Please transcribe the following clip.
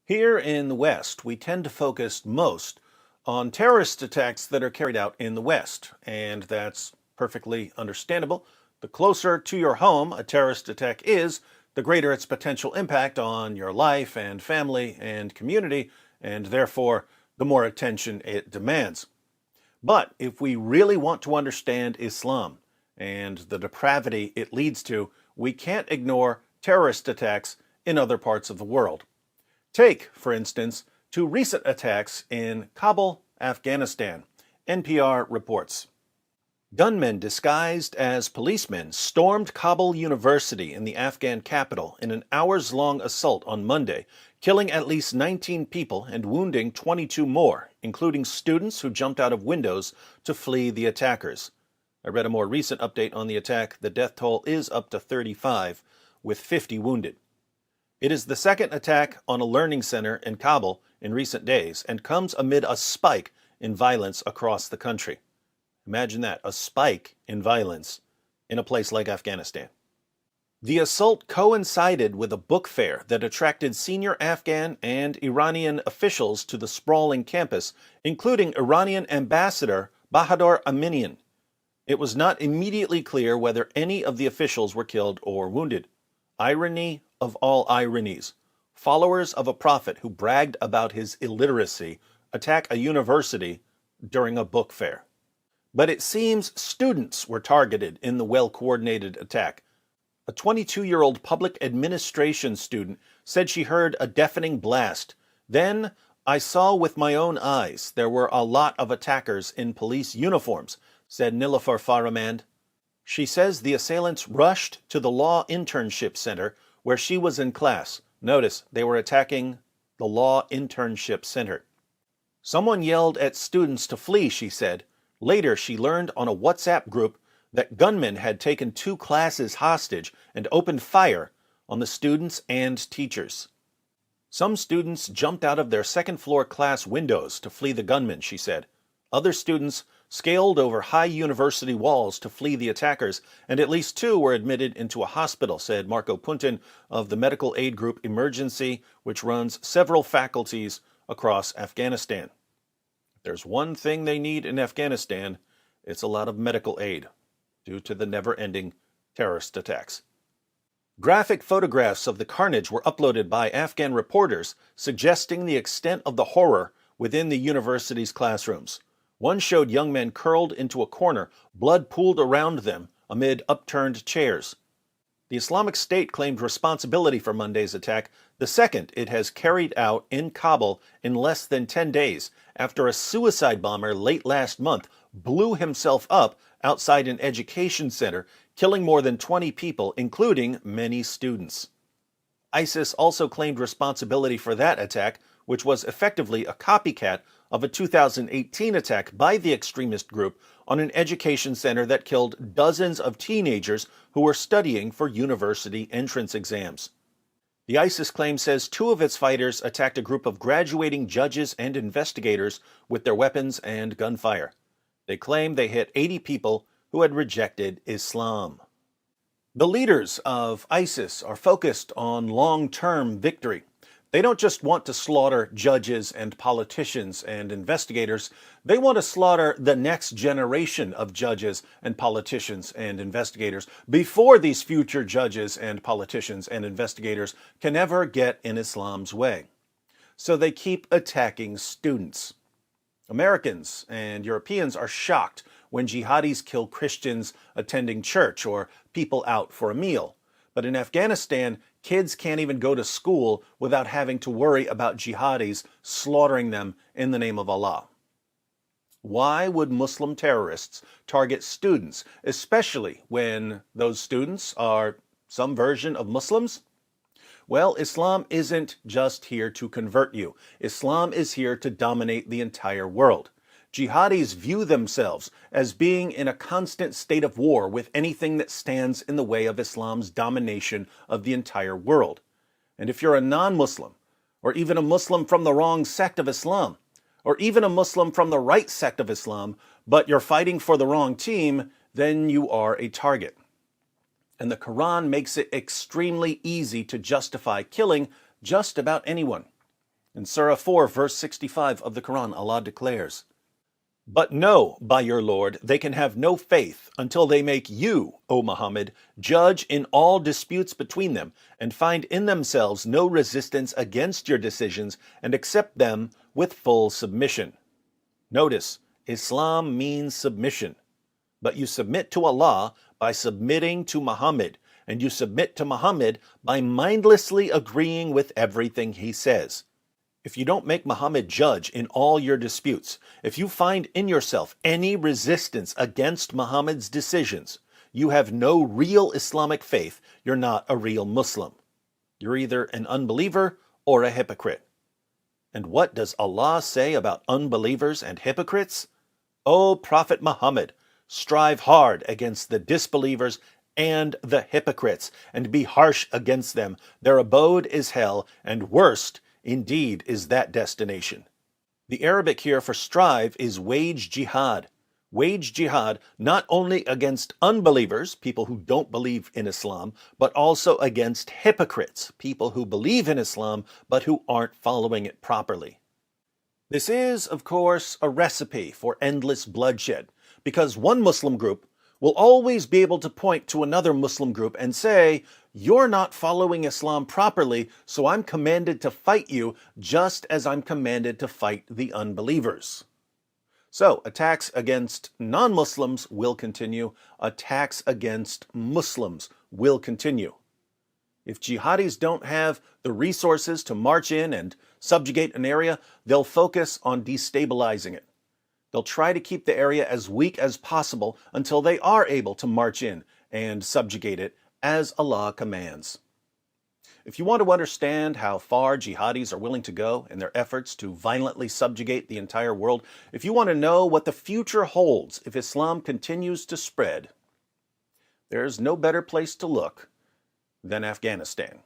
Here in the West, we tend to focus most on terrorist attacks that are carried out in the West, and that's perfectly understandable. The closer to your home a terrorist attack is, the greater its potential impact on your life and family and community, and therefore the more attention it demands. But if we really want to understand Islam and the depravity it leads to, we can't ignore terrorist attacks in other parts of the world. Take, for instance, two recent attacks in Kabul, Afghanistan. NPR reports. Gunmen disguised as policemen stormed Kabul University in the Afghan capital in an hours-long assault on Monday, killing at least 19 people and wounding 22 more, including students who jumped out of windows to flee the attackers. I read a more recent update on the attack. The death toll is up to 35, with 50 wounded. It is the second attack on a learning center in Kabul in recent days and comes amid a spike in violence across the country. Imagine that, a spike in violence in a place like Afghanistan. The assault coincided with a book fair that attracted senior Afghan and Iranian officials to the sprawling campus, including Iranian Ambassador Bahadur Aminian. It was not immediately clear whether any of the officials were killed or wounded. Irony of all ironies. Followers of a prophet who bragged about his illiteracy attack a university during a book fair. But it seems students were targeted in the well-coordinated attack. A 22-year-old public administration student said she heard a deafening blast. Then, I saw with my own eyes there were a lot of attackers in police uniforms, said Nilüfer Faramand. She says the assailants rushed to the law internship center where she was in class. Notice, they were attacking the law internship center. Someone yelled at students to flee, she said. Later, she learned on a WhatsApp group that gunmen had taken 2 classes hostage and opened fire on the students and teachers. Some students jumped out of their second-floor class windows to flee the gunmen, she said. Other students scaled over high university walls to flee the attackers, and at least 2 were admitted into a hospital, said Marco Puntin of the medical aid group Emergency, which runs several faculties across Afghanistan. If there's one thing they need in Afghanistan, it's a lot of medical aid, due to the never-ending terrorist attacks. Graphic photographs of the carnage were uploaded by Afghan reporters, suggesting the extent of the horror within the university's classrooms. One showed young men curled into a corner, blood pooled around them amid upturned chairs. The Islamic State claimed responsibility for Monday's attack, the second it has carried out in Kabul in less than 10 days, after a suicide bomber late last month blew himself up outside an education center, killing more than 20 people, including many students. ISIS also claimed responsibility for that attack, which was effectively a copycat of a 2018 attack by the extremist group on an education center that killed dozens of teenagers who were studying for university entrance exams. The ISIS claim says 2 of its fighters attacked a group of graduating judges and investigators with their weapons and gunfire. They claim they hit 80 people who had rejected Islam. The leaders of ISIS are focused on long-term victory. They don't just want to slaughter judges and politicians and investigators. They want to slaughter the next generation of judges and politicians and investigators before these future judges and politicians and investigators can ever get in Islam's way. So they keep attacking students. Americans and Europeans are shocked when jihadis kill Christians attending church or people out for a meal. But in Afghanistan, kids can't even go to school without having to worry about jihadis slaughtering them in the name of Allah. Why would Muslim terrorists target students, especially when those students are some version of Muslims? Well, Islam isn't just here to convert you. Islam is here to dominate the entire world. Jihadis view themselves as being in a constant state of war with anything that stands in the way of Islam's domination of the entire world. And if you're a non-Muslim, or even a Muslim from the wrong sect of Islam, or even a Muslim from the right sect of Islam, but you're fighting for the wrong team, then you are a target. And the Quran makes it extremely easy to justify killing just about anyone. In Surah 4, verse 65 of the Quran, Allah declares, "But know, by your Lord, they can have no faith until they make you, O Muhammad, judge in all disputes between them, and find in themselves no resistance against your decisions, and accept them with full submission." Notice, Islam means submission. But you submit to Allah by submitting to Muhammad, and you submit to Muhammad by mindlessly agreeing with everything he says. If you don't make Muhammad judge in all your disputes, if you find in yourself any resistance against Muhammad's decisions, you have no real Islamic faith. You're not a real Muslim. You're either an unbeliever or a hypocrite. And what does Allah say about unbelievers and hypocrites? O Prophet Muhammad, strive hard against the disbelievers and the hypocrites, and be harsh against them. Their abode is hell, and worst indeed is that destination. The Arabic here for strive is wage jihad. Wage jihad not only against unbelievers, people who don't believe in Islam, but also against hypocrites, people who believe in Islam but who aren't following it properly. This is, of course, a recipe for endless bloodshed, because one Muslim group will always be able to point to another Muslim group and say, "You're not following Islam properly, so I'm commanded to fight you just as I'm commanded to fight the unbelievers." So, attacks against non-Muslims will continue. Attacks against Muslims will continue. If jihadis don't have the resources to march in and subjugate an area, they'll focus on destabilizing it. They'll try to keep the area as weak as possible until they are able to march in and subjugate it as Allah commands. If you want to understand how far jihadis are willing to go in their efforts to violently subjugate the entire world, if you want to know what the future holds if Islam continues to spread, there's no better place to look than Afghanistan.